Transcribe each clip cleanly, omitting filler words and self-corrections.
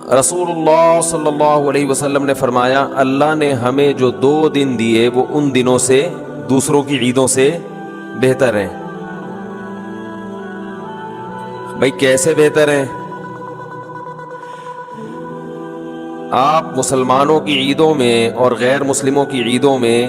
رسول اللہ صلی اللہ علیہ وسلم نے فرمایا اللہ نے ہمیں جو 2 دن دیے وہ ان دنوں سے دوسروں کی عیدوں سے بہتر ہیں. بھائی کیسے بہتر ہیں؟ آپ مسلمانوں کی عیدوں میں اور غیر مسلموں کی عیدوں میں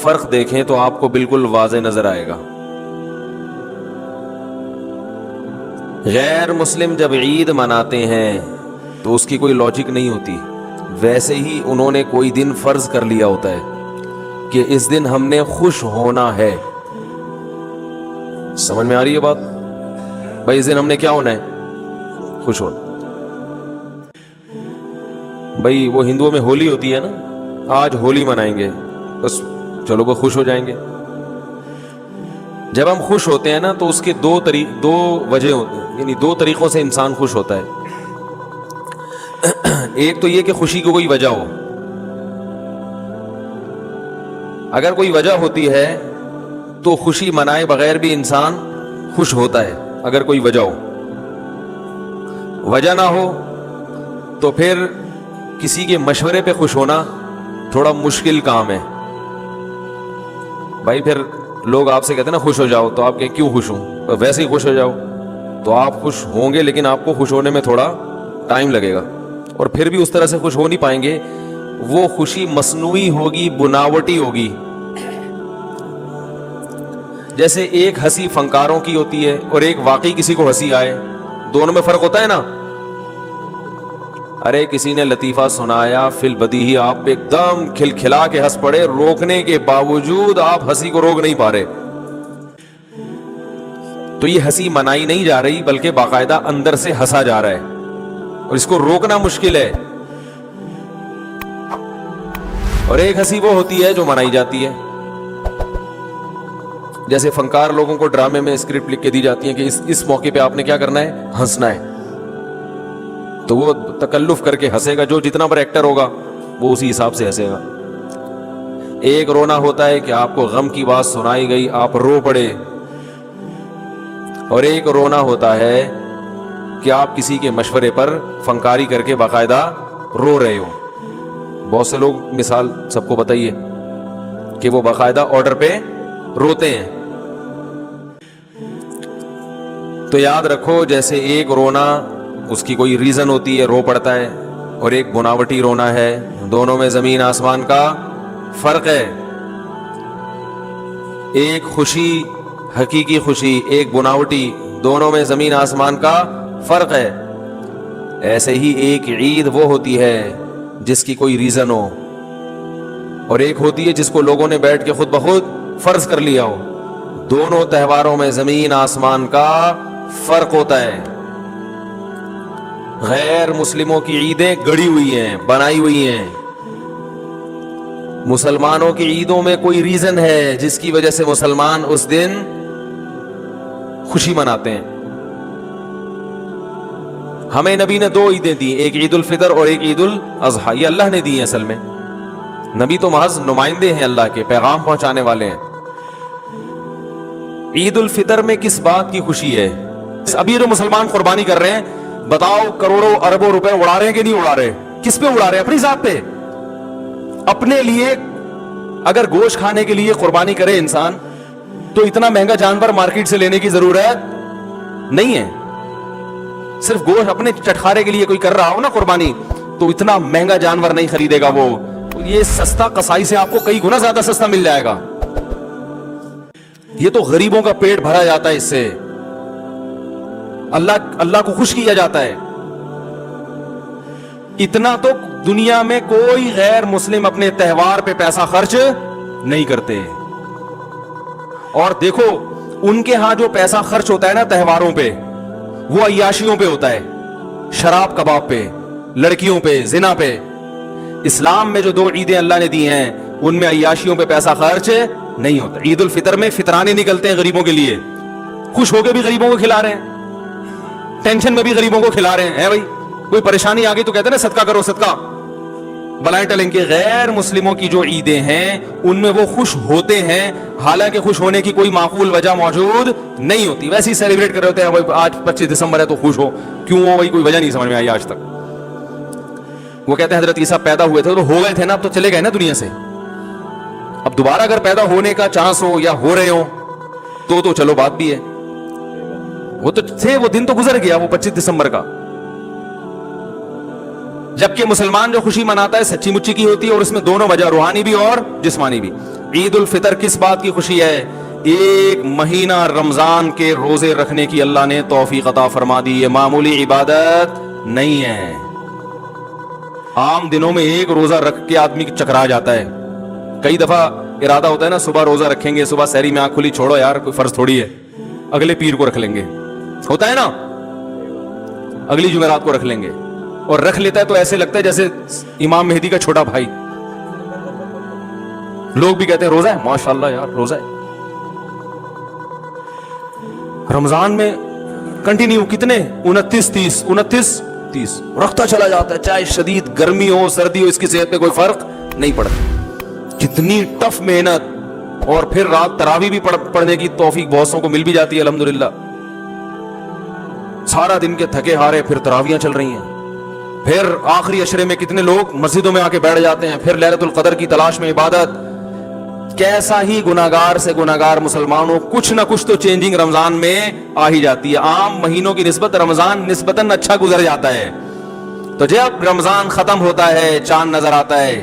فرق دیکھیں تو آپ کو بالکل واضح نظر آئے گا. غیر مسلم جب عید مناتے ہیں تو اس کی کوئی لاجک نہیں ہوتی. ویسے ہی انہوں نے کوئی دن فرض کر لیا ہوتا ہے کہ اس دن ہم نے خوش ہونا ہے. سمجھ میں آ رہی ہے بات؟ بھائی اس دن ہم نے کیا ہونا ہے؟ خوش ہونا. بھائی وہ ہندوؤں میں ہولی ہوتی ہے نا، آج ہولی منائیں گے، بس چلو وہ خوش ہو جائیں گے. جب ہم خوش ہوتے ہیں نا تو اس کے دو وجہ ہوتے ہیں، یعنی 2 طریقوں سے انسان خوش ہوتا ہے. ایک تو یہ کہ خوشی کی کوئی وجہ ہو. اگر کوئی وجہ ہوتی ہے تو خوشی منائے بغیر بھی انسان خوش ہوتا ہے. اگر کوئی وجہ ہو، وجہ نہ ہو تو پھر کسی کے مشورے پہ خوش ہونا تھوڑا مشکل کام ہے. بھائی پھر لوگ آپ سے کہتے ہیں نا خوش ہو جاؤ، تو آپ کہیں کیوں خوش ہوں؟ ویسے ہی خوش ہو جاؤ. تو آپ خوش ہوں گے لیکن آپ کو خوش ہونے میں تھوڑا ٹائم لگے گا، اور پھر بھی اس طرح سے خوش ہو نہیں پائیں گے. وہ خوشی مصنوعی ہوگی، بناوٹی ہوگی. جیسے ایک ہنسی فنکاروں کی ہوتی ہے اور ایک واقعی کسی کو ہنسی آئے، دونوں میں فرق ہوتا ہے نا. ارے کسی نے لطیفہ سنایا فی البدیہی، آپ ایک دم کھلکھلا کے ہنس پڑے، روکنے کے باوجود آپ ہنسی کو روک نہیں پا رہے. تو یہ ہنسی منائی نہیں جا رہی بلکہ باقاعدہ اندر سے ہنسا جا رہا ہے، اور اس کو روکنا مشکل ہے. اور ایک ہنسی وہ ہوتی ہے جو منائی جاتی ہے. جیسے فنکار لوگوں کو ڈرامے میں اسکرپٹ لکھ کے دی جاتی ہے کہ اس موقع پہ آپ نے کیا کرنا ہے؟ ہنسنا ہے. تو وہ تکلف کر کے ہنسے گا، جو جتنا بڑا ایکٹر ہوگا وہ اسی حساب سے ہنسے گا. ایک رونا ہوتا ہے کہ آپ کو غم کی بات سنائی گئی، آپ رو پڑے. اور ایک رونا ہوتا ہے کہ آپ کسی کے مشورے پر فنکاری کر کے باقاعدہ رو رہے ہو. بہت سے لوگ مثال سب کو بتائیے کہ وہ باقاعدہ آرڈر پہ روتے ہیں. تو یاد رکھو جیسے ایک رونا اس کی کوئی ریزن ہوتی ہے، رو پڑتا ہے، اور ایک بناوٹی رونا ہے. دونوں میں زمین آسمان کا فرق ہے. ایک خوشی حقیقی خوشی، ایک بناوٹی، دونوں میں زمین آسمان کا فرق ہے. ایسے ہی ایک عید وہ ہوتی ہے جس کی کوئی ریزن ہو، اور ایک ہوتی ہے جس کو لوگوں نے بیٹھ کے خود بخود فرض کر لیا ہو. دونوں تہواروں میں زمین آسمان کا فرق ہوتا ہے. غیر مسلموں کی عیدیں گڑی ہوئی ہیں، بنائی ہوئی ہیں. مسلمانوں کی عیدوں میں کوئی ریزن ہے جس کی وجہ سے مسلمان اس دن خوشی مناتے ہیں. ہمیں نبی نے 2 عیدیں دی، ایک عید الفطر اور ایک عید الاضحیٰ. یہ اللہ نے دی ہیں. اصل میں نبی تو محض نمائندے ہیں، اللہ کے پیغام پہنچانے والے ہیں. عید الفطر میں کس بات کی خوشی ہے؟ ابھی جو مسلمان قربانی کر رہے ہیں، بتاؤ کروڑوں اربوں روپے اڑا رہے ہیں کہ نہیں اڑا رہے؟ کس پہ اڑا رہے ہیں؟ اپنی ذات پہ. اپنے لیے اگر گوشت کھانے کے لیے قربانی کرے انسان تو اتنا مہنگا جانور مارکیٹ سے لینے کی ضرورت نہیں ہے. صرف گوشت اپنے چٹخارے کے لیے کوئی کر رہا ہو نا قربانی، تو اتنا مہنگا جانور نہیں خریدے گا وہ. یہ سستا قصائی سے آپ کو کئی گنا زیادہ سستا مل جائے گا. یہ تو غریبوں کا پیٹ بھرا جاتا ہے، اس سے اللہ کو خوش کیا جاتا ہے. اتنا تو دنیا میں کوئی غیر مسلم اپنے تہوار پہ پیسہ خرچ نہیں کرتے. اور دیکھو ان کے ہاں جو پیسہ خرچ ہوتا ہے نا تہواروں پہ، وہ عیاشیوں پہ ہوتا ہے، شراب کباب پہ، لڑکیوں پہ، زنا پہ. اسلام میں جو 2 عیدیں اللہ نے دی ہیں ان میں عیاشیوں پہ پیسہ خرچ نہیں ہوتا. عید الفطر میں فطرانے نکلتے ہیں غریبوں کے لیے، خوش ہو کے بھی غریبوں کو کھلا رہے ہیں، ٹینشن میں بھی غریبوں کو کھلا رہے ہیں. بھائی کوئی پریشانی آ گئی تو کہتے ہیں نا صدقہ کرو صدقہ، بلائیں ٹلیں گے. غیر مسلموں کی جو عیدیں ہیں ان میں وہ خوش ہوتے ہیں، حالانکہ خوش ہونے کی کوئی معقول وجہ موجود نہیں ہوتی. ویسے ہی سیلیبریٹ کر رہے ہوتے ہیں، آج 25 دسمبر ہے تو خوش ہو. کیوں ہو؟ بھائی کوئی وجہ نہیں سمجھ میں آئی آج تک. وہ کہتے ہیں حضرت عیسیٰ پیدا ہوئے تھے تو ہو گئے تھے نا, اب تو چلے گئے نا دنیا سے, اب دوبارہ اگر پیدا ہونے کا چانس ہو یا ہو رہے ہو تو چلو بات بھی ہے, وہ تو تھے, وہ دن تو گزر گیا, وہ 25 دسمبر کا. جبکہ مسلمان جو خوشی مناتا ہے سچی مچی کی ہوتی ہے, اور اس میں دونوں وجہ, روحانی بھی اور جسمانی بھی. عید الفطر کس بات کی خوشی ہے؟ ایک مہینہ رمضان کے روزے رکھنے کی اللہ نے توفیق عطا فرما دی. یہ معمولی عبادت نہیں ہے. عام دنوں میں ایک روزہ رکھ کے آدمی چکرا جاتا ہے. کئی دفعہ ارادہ ہوتا ہے نا, صبح روزہ رکھیں گے, صبح سحری میں آنکھ کھلی, چھوڑو یار کوئی فرض تھوڑی ہے, اگلے پیر کو رکھ لیں گے, ہوتا ہے نا, اگلی جمعرات کو رکھ لیں گے, اور رکھ لیتا ہے تو ایسے لگتا ہے جیسے امام مہدی کا چھوٹا بھائی. لوگ بھی کہتے ہیں روزہ ہے, ماشاءاللہ یار روزہ ہے. رمضان میں کنٹینیو کتنے 29 30 رکھتا چلا جاتا ہے, چاہے شدید گرمی ہو سردی ہو, اس کی صحت پہ کوئی فرق نہیں پڑتا. کتنی ٹف محنت, اور پھر رات تراویح بھی پڑھنے کی توفیق بہت سو کو مل بھی جاتی ہے الحمدللہ. سارا دن کے تھکے ہارے پھر تراویحاں چل رہی ہیں, پھر آخری عشرے میں کتنے لوگ مسجدوں میں آ کے بیٹھ جاتے ہیں, پھر لیلۃ القدر کی تلاش میں عبادت. کیسا ہی گناہگار سے گناہگار مسلمانوں, کچھ نہ کچھ تو چینجنگ رمضان میں آ ہی جاتی ہے. عام مہینوں کی نسبت رمضان نسبتاً اچھا گزر جاتا ہے. تو جب رمضان ختم ہوتا ہے, چاند نظر آتا ہے,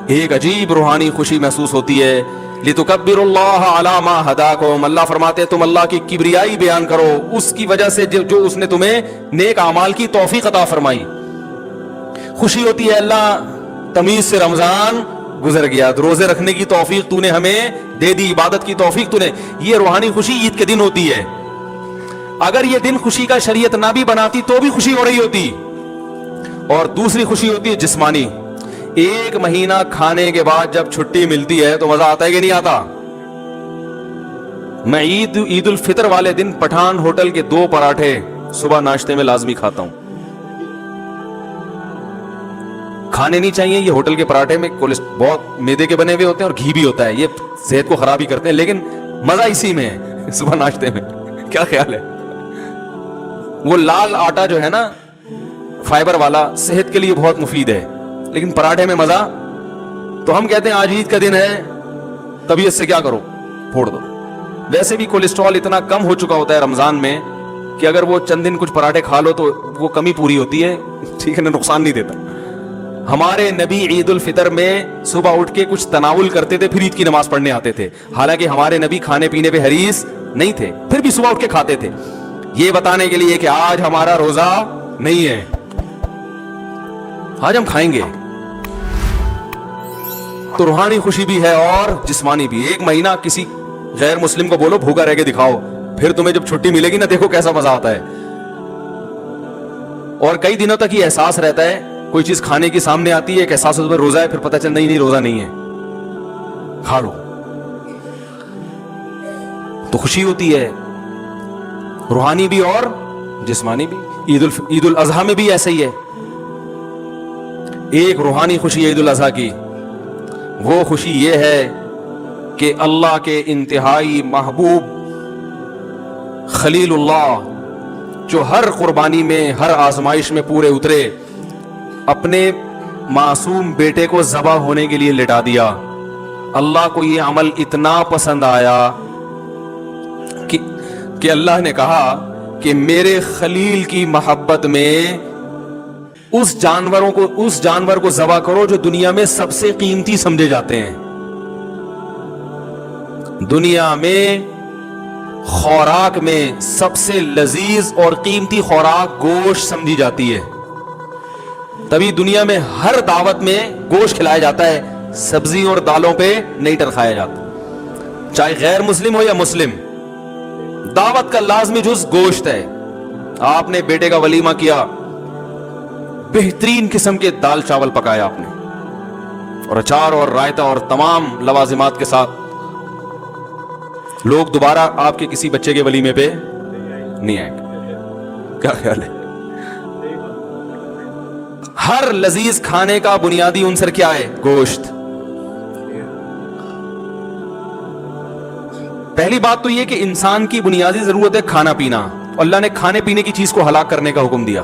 ایک عجیب روحانی خوشی محسوس ہوتی ہے. لِتُكَبِّرُ اللَّهَ عَلَى مَا هَدَاكُمْ, اللہ فرماتے ہیں تم اللہ کی کبریائی بیان کرو اس کی وجہ سے جو اس نے تمہیں نیک اعمال کی توفیق عطا فرمائی. خوشی ہوتی ہے اللہ تمیز سے رمضان گزر گیا, روزے رکھنے کی توفیق تو نے ہمیں دے دی, عبادت کی توفیق تو نے. یہ روحانی خوشی عید کے دن ہوتی ہے. اگر یہ دن خوشی کا شریعت نہ بھی بناتی تو بھی خوشی ہو رہی ہوتی. اور دوسری خوشی ہوتی ہے جسمانی. ایک مہینہ کھانے کے بعد جب چھٹی ملتی ہے تو مزہ آتا ہے کہ نہیں آتا؟ میں عید الفطر والے دن پٹھان ہوٹل کے 2 پراٹھے صبح ناشتے میں لازمی کھاتا ہوں. کھانے نہیں چاہیے یہ ہوٹل کے پراٹھے میں بہت میدے کے بنے ہوئے ہوتے ہیں اور گھی بھی ہوتا ہے, یہ صحت کو خراب ہی کرتے ہیں, لیکن مزہ اسی میں ہے صبح ناشتے میں. کیا خیال ہے؟ وہ لال آٹا جو ہے نا فائبر والا, صحت کے لیے بہت مفید ہے, لیکن پراٹھے میں مزہ. تو ہم کہتے ہیں آج عید کا دن ہے, طبیعت سے کیا کرو, پھوڑ دو. ویسے بھی کولیسٹرول اتنا کم ہو چکا ہوتا ہے رمضان میں کہ اگر وہ چند دن کچھ پراٹھے کھا لو تو وہ کمی پوری ہوتی ہے, ٹھیک ہے نا, نقصان نہیں دیتا. ہمارے نبی عید الفطر میں صبح اٹھ کے کچھ تناول کرتے تھے, پھر عید کی نماز پڑھنے آتے تھے. حالانکہ ہمارے نبی کھانے پینے پہ حریص نہیں تھے, پھر بھی صبح اٹھ کے کھاتے تھے, یہ بتانے کے لیے کہ آج ہمارا روزہ نہیں ہے, آج ہم کھائیں گے. تو روحانی خوشی بھی ہے اور جسمانی بھی. ایک مہینہ کسی غیر مسلم کو بولو بھوکا رہ کے دکھاؤ, پھر تمہیں جب چھٹی ملے گی نا دیکھو کیسا مزہ آتا ہے. اور کئی دنوں تک یہ احساس رہتا ہے, کوئی چیز کھانے کی سامنے آتی ہے, ایک احساس ہوتا ہے روزہ ہے, پھر پتہ چل نہیں روزہ نہیں ہے, کھا لو. تو خوشی ہوتی ہے روحانی بھی اور جسمانی بھی. عید الاضحیٰ میں بھی ایسا ہی ہے. ایک روحانی خوشی عید الاضحیٰ کی, وہ خوشی یہ ہے کہ اللہ کے انتہائی محبوب خلیل اللہ جو ہر قربانی میں ہر آزمائش میں پورے اترے, اپنے معصوم بیٹے کو ذبح ہونے کے لیے لٹا دیا. اللہ کو یہ عمل اتنا پسند آیا کہ اللہ نے کہا کہ میرے خلیل کی محبت میں اس جانور کو ذبح کرو جو دنیا میں سب سے قیمتی سمجھے جاتے ہیں. دنیا میں خوراک میں سب سے لذیذ اور قیمتی خوراک گوشت سمجھی جاتی ہے. تبھی دنیا میں ہر دعوت میں گوشت کھلایا جاتا ہے, سبزی اور دالوں پہ نہیں ٹرکھایا جاتا. چاہے غیر مسلم ہو یا مسلم, دعوت کا لازمی جز گوشت ہے. آپ نے بیٹے کا ولیمہ کیا, بہترین قسم کے دال چاول پکایا آپ نے, اور اچار اور رائتا اور تمام لوازمات کے ساتھ. لوگ دوبارہ آپ کے کسی بچے کے ولیمے پہ نہیں آئیں گے. کیا خیال ہے؟ ہر لذیذ کھانے کا بنیادی عنصر کیا ہے؟ گوشت. پہلی بات تو یہ کہ انسان کی بنیادی ضرورت ہے کھانا پینا. اللہ نے کھانے پینے کی چیز کو ہلاک کرنے کا حکم دیا.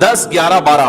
10, 11, 12,